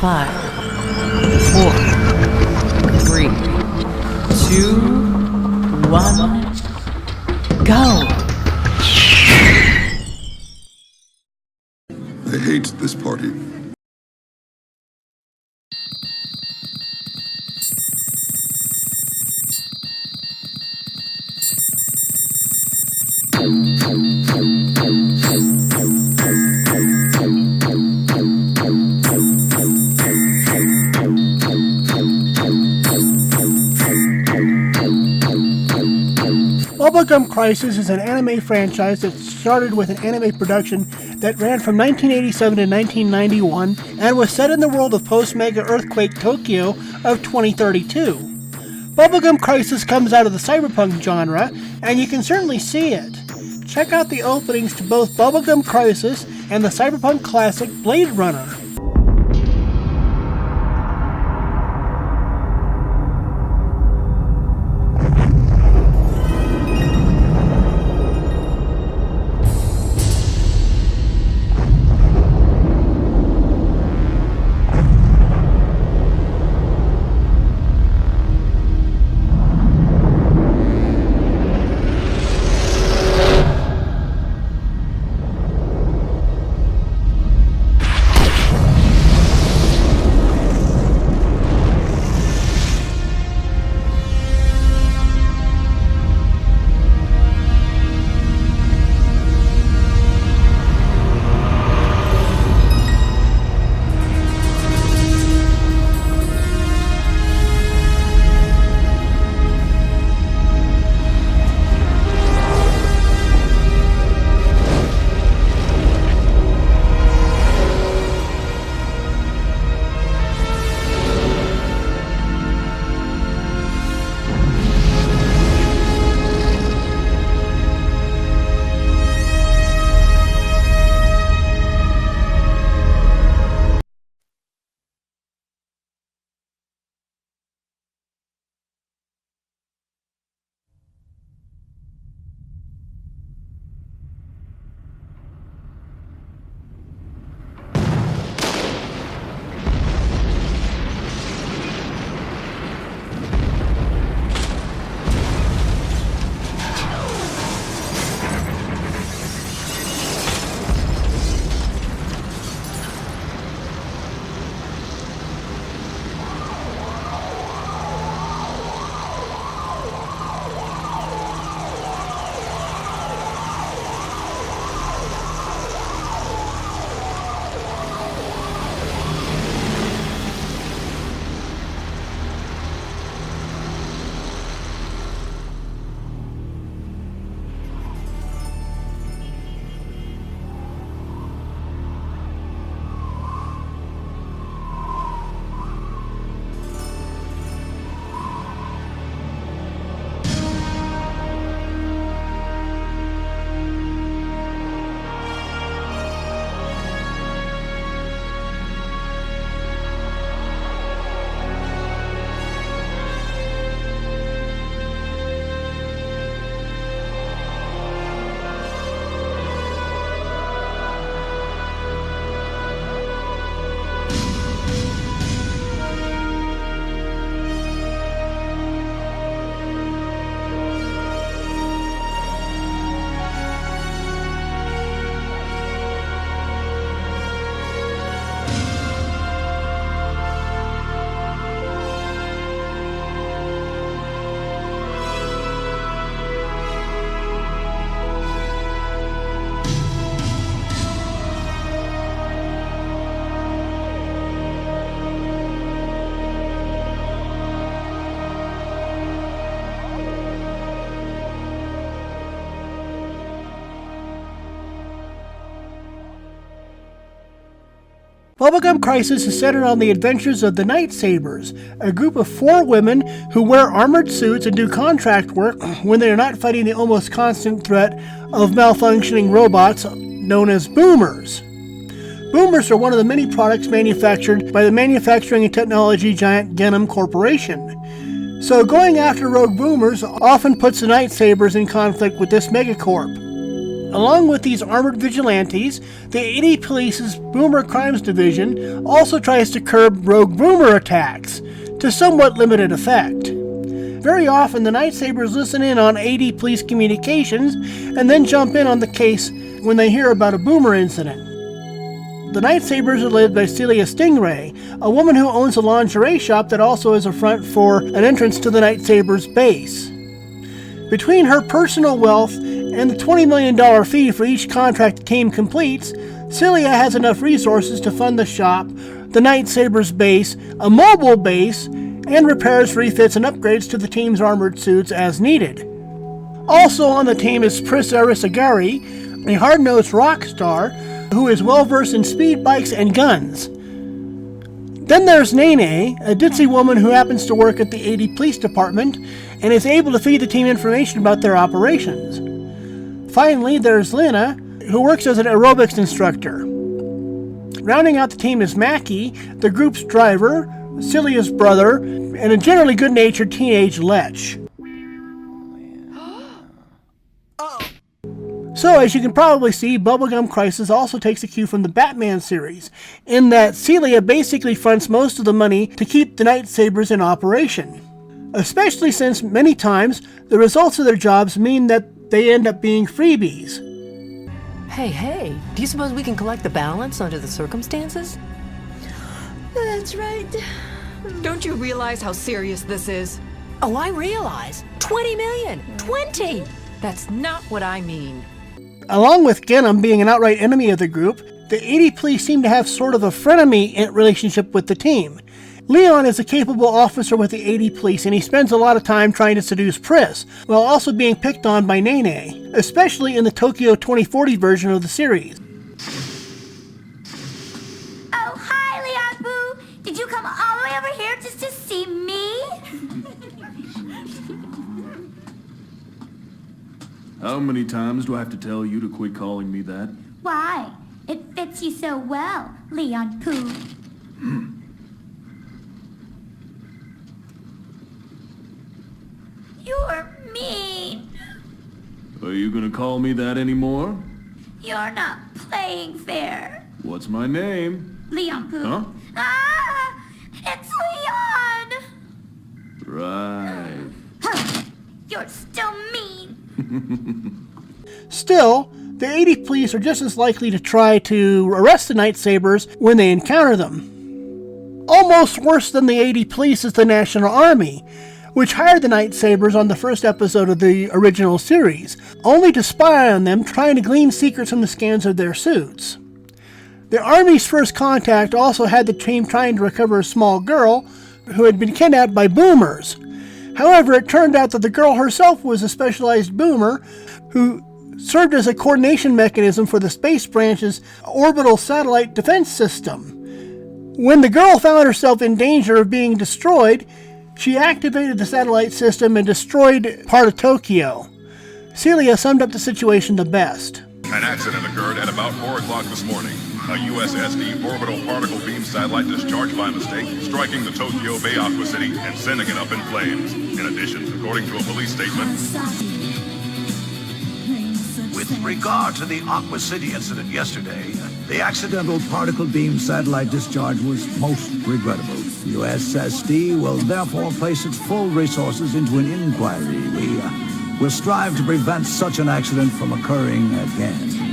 5, 4, 3, 2, 1, go! I hate this party. Bubblegum Crisis is an anime franchise that started with an anime production that ran from 1987 to 1991 and was set in the world of post-mega earthquake Tokyo of 2032. Bubblegum Crisis comes out of the cyberpunk genre, and you can certainly see it. Check out the openings to both Bubblegum Crisis and the cyberpunk classic Blade Runner. Bubblegum Crisis is centered on the adventures of the Knight Sabres, a group of 4 women who wear armored suits and do contract work when they are not fighting the almost constant threat of malfunctioning robots known as boomers. Boomers are one of the many products manufactured by the manufacturing and technology giant Genom Corporation. So going after rogue boomers often puts the Knight Sabres in conflict with this megacorp. Along with these armored vigilantes, the 80 Police's Boomer Crimes Division also tries to curb rogue boomer attacks, to somewhat limited effect. Very often, the Knight Sabres listen in on 80 Police communications and then jump in on the case when they hear about a boomer incident. The Knight Sabres are led by Celia Stingray, a woman who owns a lingerie shop that also is a front for an entrance to the Knight Sabres base. Between her personal wealth and the $20 million fee for each contract the team completes, Celia has enough resources to fund the shop, the Knight Sabres base, a mobile base, and repairs, refits, and upgrades to the team's armored suits as needed. Also on the team is Pris Arisagari, a hard-nosed rock star who is well-versed in speed bikes and guns. Then there's Nene, a ditzy woman who happens to work at the 80 Police Department and is able to feed the team information about their operations. Finally, there's Lena, who works as an aerobics instructor. Rounding out the team is Mackie, the group's driver, Celia's brother, and a generally good-natured teenage lech. So, as you can probably see, Bubblegum Crisis also takes a cue from the Batman series, in that Celia basically fronts most of the money to keep the Knight Sabres in operation. Especially since, many times, the results of their jobs mean that they end up being freebies. Hey, do you suppose we can collect the balance under the circumstances? That's right. Don't you realize how serious this is? Oh, I realize. 20 million! 20! That's not what I mean. Along with Genom being an outright enemy of the group, the 80 Police seem to have sort of a frenemy relationship with the team. Leon is a capable officer with the 80 Police, and he spends a lot of time trying to seduce Pris, while also being picked on by Nene, especially in the Tokyo 2040 version of the series. Oh, hi, Leon Boo! Did you come all the way over here just to see me? How many times do I have to tell you to quit calling me that? Why? It fits you so well, Leon Pooh. You're mean. Are you gonna call me that anymore? You're not playing fair. What's my name? Leon Pooh. Huh? Ah! It's Leon! Right. You're still mean. Still, the 80 Police are just as likely to try to arrest the Knight Sabres when they encounter them. Almost worse than the 80 Police is the National Army, which hired the Knight Sabres on the first episode of the original series, only to spy on them, trying to glean secrets from the scans of their suits. The Army's first contact also had the team trying to recover a small girl who had been kidnapped by boomers. However, it turned out that the girl herself was a specialized boomer who served as a coordination mechanism for the Space Branch's orbital satellite defense system. When the girl found herself in danger of being destroyed, she activated the satellite system and destroyed part of Tokyo. Celia summed up the situation the best. An accident occurred at about 4 o'clock this morning. A USSD orbital particle beam satellite discharged by mistake, striking the Tokyo Bay Aqua City and sending it up in flames. In addition, according to a police statement, with regard to the Aqua City incident yesterday, the accidental particle beam satellite discharge was most regrettable. USSD will therefore place its full resources into an inquiry. We will strive to prevent such an accident from occurring again.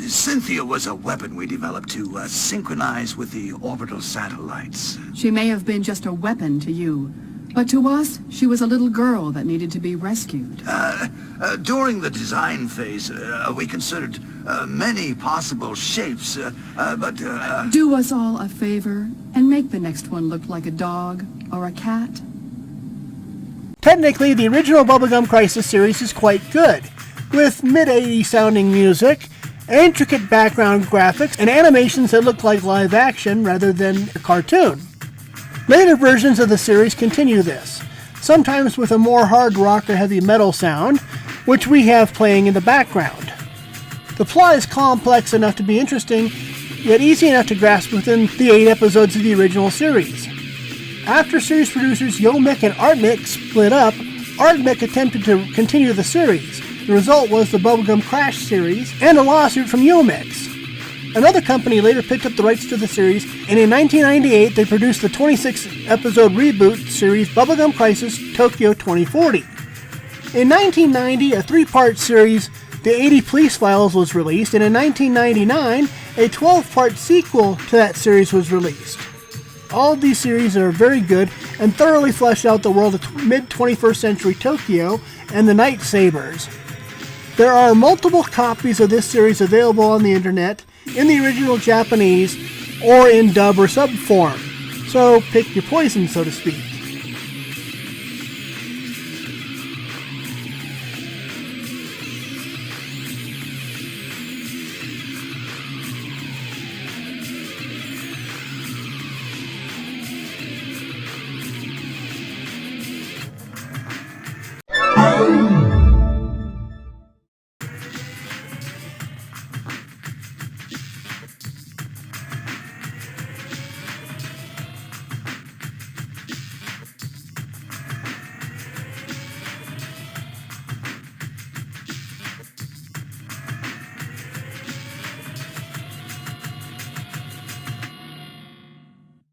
Cynthia was a weapon we developed to synchronize with the orbital satellites. She may have been just a weapon to you, but to us, she was a little girl that needed to be rescued. During the design phase, we considered many possible shapes, but... Do us all a favor and make the next one look like a dog or a cat. Technically, the original Bubblegum Crisis series is quite good, with mid-80s sounding music, intricate background graphics, and animations that look like live action rather than a cartoon. Later versions of the series continue this, sometimes with a more hard rock or heavy metal sound, which we have playing in the background. The plot is complex enough to be interesting, yet easy enough to grasp within the 8 episodes of the original series. After series producers Yomick and Artmick split up, Artmick attempted to continue the series, The result was the Bubblegum Crash series and a lawsuit from Yomex. Another company later picked up the rights to the series, and in 1998 they produced the 26-episode reboot series Bubblegum Crisis Tokyo 2040. In 1990, a 3-part series, The 80 Police Files, was released, and in 1999, a 12-part sequel to that series was released. All of these series are very good and thoroughly flesh out the world of mid-21st century Tokyo and the Knight Sabres. There are multiple copies of this series available on the internet in the original Japanese or in dub or sub form, so pick your poison, so to speak.